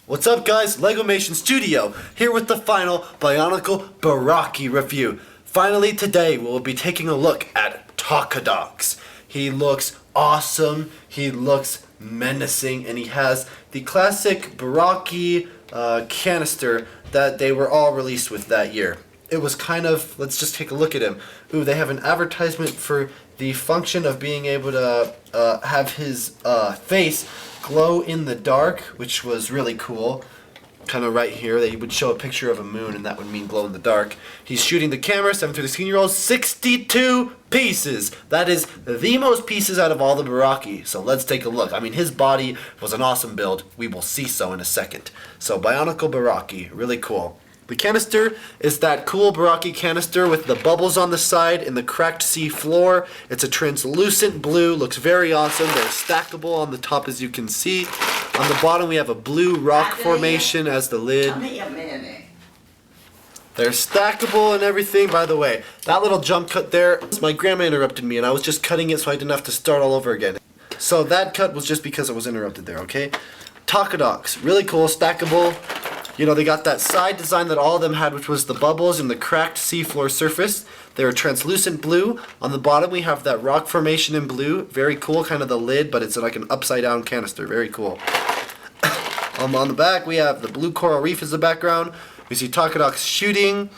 What's up guys, LegoMation Studio, here with the final Bionicle Barraki review. Finally today we'll be taking a look at TAKADOX. He looks awesome, he looks menacing, and he has the classic Barraki canister that they were all released with that year. It was kind of, let's just take a look at him. Ooh, they have an advertisement for the function of being able to have his face glow in the dark, which was really cool. Kind of right here, they would show a picture of a moon and that would mean glow in the dark. He's shooting the camera, 7 to 16-year-olds, 62 pieces. That is the most pieces out of all the Barraki. So let's take a look. I mean, his body was an awesome build. We will see so in a second. So Bionicle Barraki, really cool. The canister is that cool Barraki canister with the bubbles on the side and the cracked sea floor. It's a translucent blue, looks very awesome. They're stackable on the top, as you can see. On the bottom we have a blue rock formation as the lid. They're stackable and everything. By the way, that little jump cut there, my grandma interrupted me and I was just cutting it so I didn't have to start all over again. So that cut was just because I was interrupted there, okay? TAKADOX, really cool, stackable. You know, they got that side design that all of them had, which was the bubbles and the cracked seafloor surface. They're translucent blue. On the bottom we have that rock formation in blue. Very cool, kind of the lid, but it's like an upside down canister. Very cool. On the back we have the blue coral reef as the background. We see TAKADOX shooting.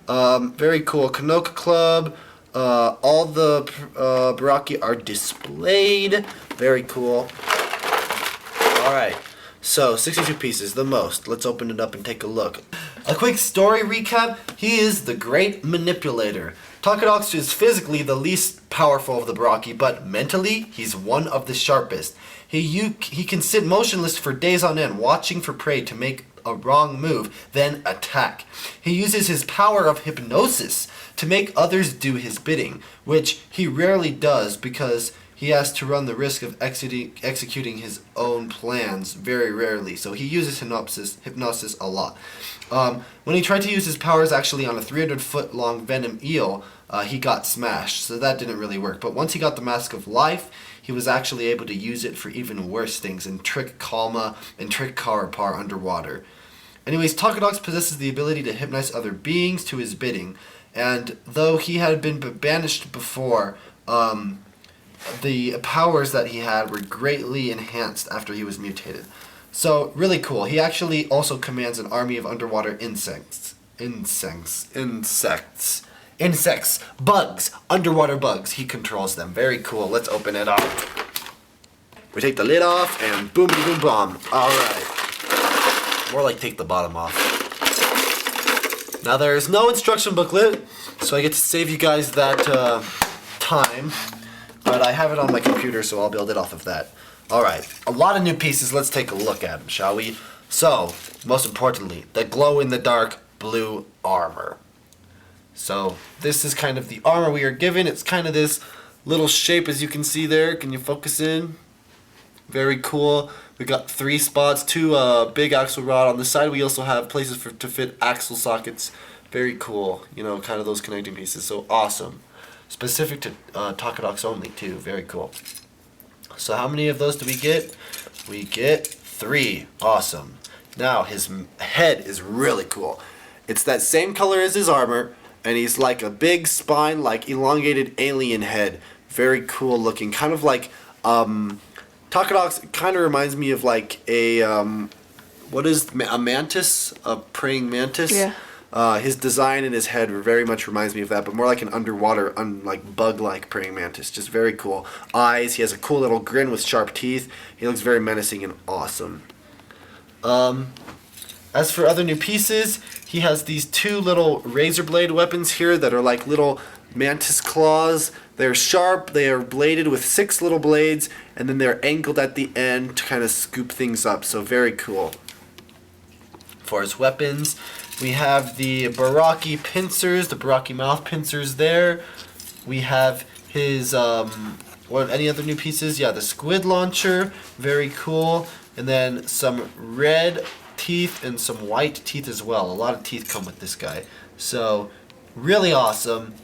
Very cool. Kanoka Club. All the Barraki are displayed. Very cool. Alright. So, 62 pieces, the most. Let's open it up and take a look. A quick story recap. He is the great manipulator. TAKADOX is physically the least powerful of the Barraki, but mentally, he's one of the sharpest. He can sit motionless for days on end, watching for prey to make a wrong move, then attack. He uses his power of hypnosis to make others do his bidding, which he rarely does because he has to run the risk of executing his own plans very rarely. So he uses hypnosis a lot. When he tried to use his powers actually on a 300-foot long venom eel, he got smashed. So that didn't really work. But once he got the Mask of Life, he was actually able to use it for even worse things and trick Kalma and trick Karapar underwater. Anyways, TAKADOX possesses the ability to hypnotize other beings to his bidding. And though he had been banished before, the powers that he had were greatly enhanced after he was mutated. So, really cool. He actually also commands an army of underwater insects, bugs, underwater bugs. He controls them. Very cool. Let's open it up. We take the lid off and boom, boom, boom. Alright. More like take the bottom off. Now there's no instruction booklet, so I get to save you guys that time. But I have it on my computer, so I'll build it off of that. Alright, a lot of new pieces. Let's take a look at them, shall we? So, most importantly, the glow-in-the-dark blue armor. So, this is kind of the armor we are given. It's kind of this little shape, as you can see there. Can you focus in? Very cool. We got 3 spots, 2 big axle rod on the side. We also have places to fit axle sockets. Very cool. You know, kind of those connecting pieces. So, awesome. Specific to TAKADOX only, too. Very cool. So how many of those do we get? We get 3. Awesome. Now, his head is really cool. It's that same color as his armor, and he's like a big spine, like elongated alien head. Very cool looking. Kind of like, TAKADOX kind of reminds me of like a, what is, a mantis? A praying mantis? Yeah. His design and his head very much reminds me of that, but more like an underwater, like bug-like praying mantis. Just very cool. Eyes. He has a cool little grin with sharp teeth. He looks very menacing and awesome. As for other new pieces, he has these 2 little razor blade weapons here that are like little mantis claws. They're sharp. They are bladed with 6 little blades, and then they're angled at the end to kind of scoop things up. So very cool. For his weapons, we have the Barraki pincers, the Barraki mouth pincers there. We have his, any other new pieces? Yeah, the squid launcher, very cool. And then some red teeth and some white teeth as well. A lot of teeth come with this guy. So, really awesome.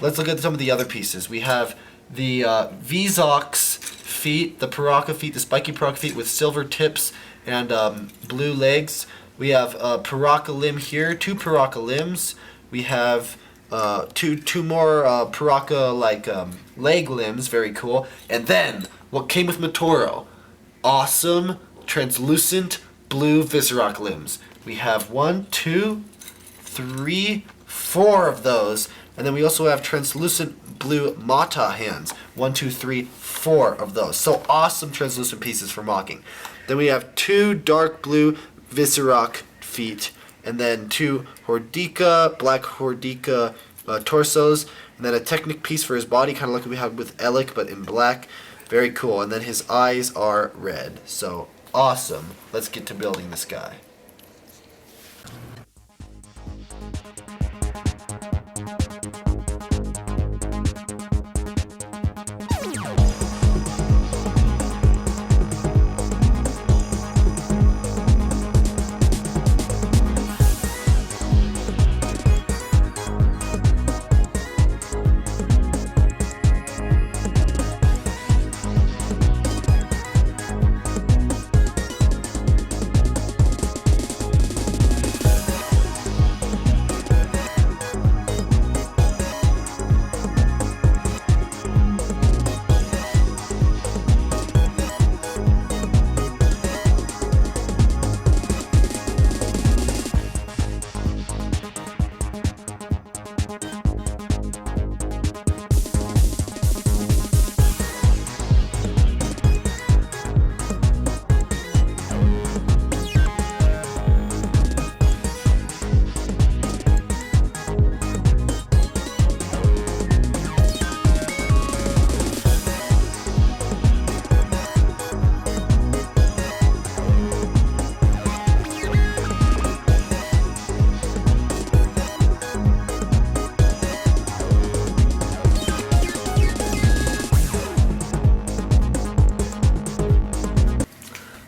Let's look at some of the other pieces. We have the Vizox feet, the Paraka feet, the spiky Paraka feet with silver tips and blue legs. We have a Baraka limb here, 2 Baraka limbs. We have two more Baraka leg limbs, very cool. And then what came with Matoro? Awesome translucent blue Viserock limbs. We have 1, 2, 3, 4 of those. And then we also have translucent blue Mata hands. 1, 2, 3, 4 of those. So awesome translucent pieces for mocking. Then we have 2 dark blue Viserock feet. And then 2 Hordika, black Hordika torsos. And then a Technic piece for his body, kind of like we had with Elik, but in black. Very cool. And then his eyes are red. So awesome. Let's get to building this guy.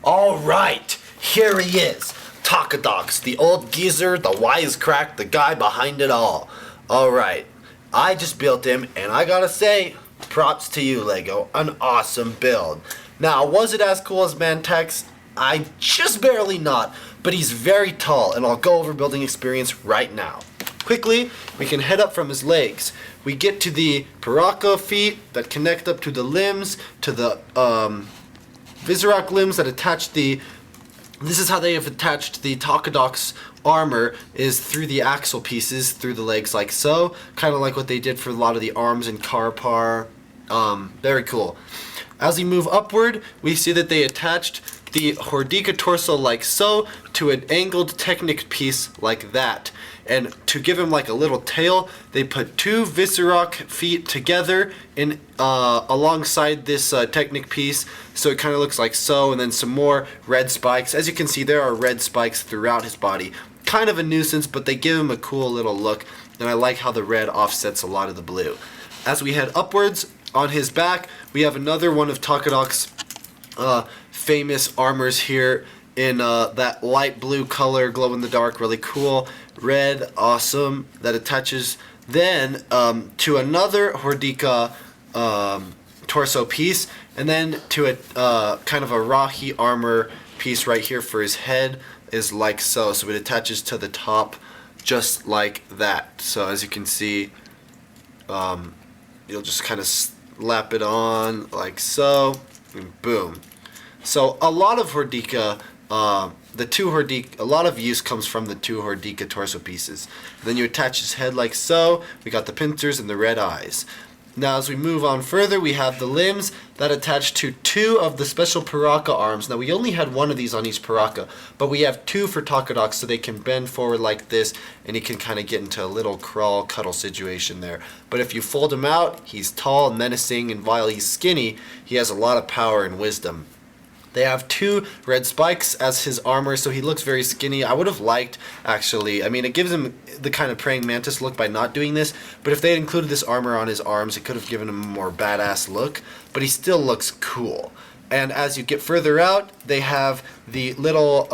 Alright, here he is. TAKADOX, the old geezer, the wisecrack, the guy behind it all. Alright, I just built him, and I gotta say, props to you, Lego. An awesome build. Now, was it as cool as Mantex? I just barely not, but he's very tall, and I'll go over building experience right now. Quickly, we can head up from his legs. We get to the Baraka feet that connect up to the limbs, to the Viserock limbs that attach the... This is how they have attached the TAKADOX armor, is through the axle pieces, through the legs like so. Kind of like what they did for a lot of the arms in Karpar. Very cool. As we move upward, we see that they attached the Hordika torso like so to an angled Technic piece like that. And to give him like a little tail, they put 2 Viserock feet together in alongside this Technic piece, so it kind of looks like so, and then some more red spikes. As you can see, there are red spikes throughout his body. Kind of a nuisance, but they give him a cool little look, and I like how the red offsets a lot of the blue. As we head upwards, on his back, we have another one of TAKADOX famous armors here in that light blue color, glow in the dark, really cool. Red, awesome, that attaches then to another Hordika torso piece, and then to a kind of a Rahi armor piece right here for his head is like so. So it attaches to the top just like that. So as you can see, you'll just kind of slap it on like so, and boom. So a lot of Hordika, a lot of use comes from the 2 Hordika torso pieces. Then you attach his head like so. We got the pincers and the red eyes. Now as we move on further, we have the limbs that attach to 2 of the special Baraka arms. Now we only had 1 of these on each Baraka, but we have 2 for TAKADOX, so they can bend forward like this, and he can kind of get into a little crawl cuddle situation there. But if you fold him out, he's tall, menacing, and while he's skinny, he has a lot of power and wisdom. They have 2 red spikes as his armor, so he looks very skinny. I would have liked, actually, I mean, it gives him the kind of praying mantis look by not doing this, but if they had included this armor on his arms, it could have given him a more badass look, but he still looks cool. And as you get further out, they have the little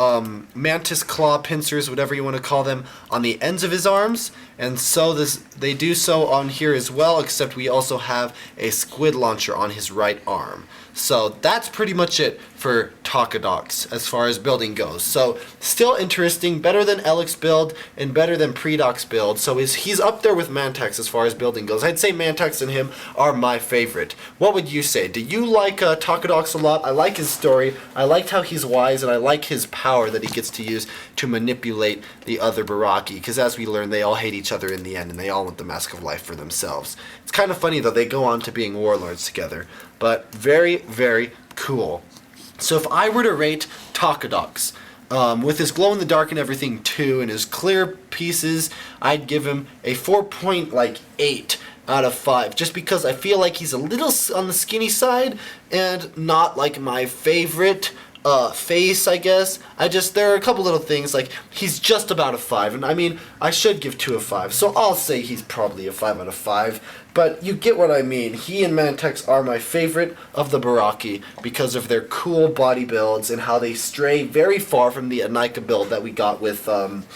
mantis claw pincers, whatever you want to call them, on the ends of his arms. And so they do so on here as well, except we also have a squid launcher on his right arm. So that's pretty much it for TAKADOX as far as building goes. So still interesting, better than Alex build and better than Predox build. So he's up there with Mantex as far as building goes. I'd say Mantex and him are my favorite. What would you say? Do you like TAKADOX a lot? I like his story. I liked how he's wise, and I like his power that he gets to use to manipulate the other Barraki. Because as we learn, they all hate each other in the end, and they all want the Mask of Life for themselves. It's kind of funny though, they go on to being warlords together. But very, very cool. So if I were to rate TAKADOX, with his glow-in-the-dark and everything too, and his clear pieces, I'd give him a 4.8 out of 5, just because I feel like he's a little on the skinny side, and not like my favorite face, I guess. There are a couple little things, like he's just about a 5, and I mean, I should give 2 a 5, so I'll say he's probably a 5 out of 5, but you get what I mean. He and Mantex are my favorite of the Barraki because of their cool body builds and how they stray very far from the Anika build that we got with Kalma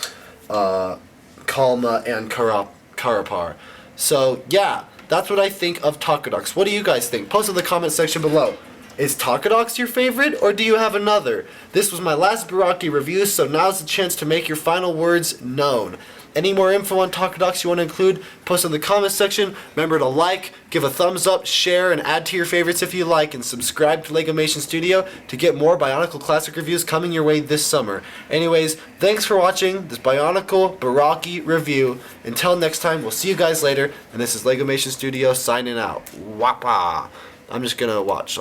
and Karapar. So yeah, that's what I think of TAKADOX. What do you guys think? Post in the comment section below. Is TAKADOX your favorite, or do you have another? This was my last Barraki review, so now's the chance to make your final words known. Any more info on TAKADOX you want to include, post in the comment section. Remember to like, give a thumbs up, share, and add to your favorites if you like, and subscribe to LEGOmation Studio to get more Bionicle Classic reviews coming your way this summer. Anyways, thanks for watching this Bionicle Barraki review. Until next time, we'll see you guys later, and this is LEGOmation Studio signing out. Wappa! I'm just gonna watch.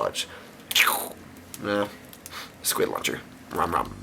Squid launcher. Rom rom.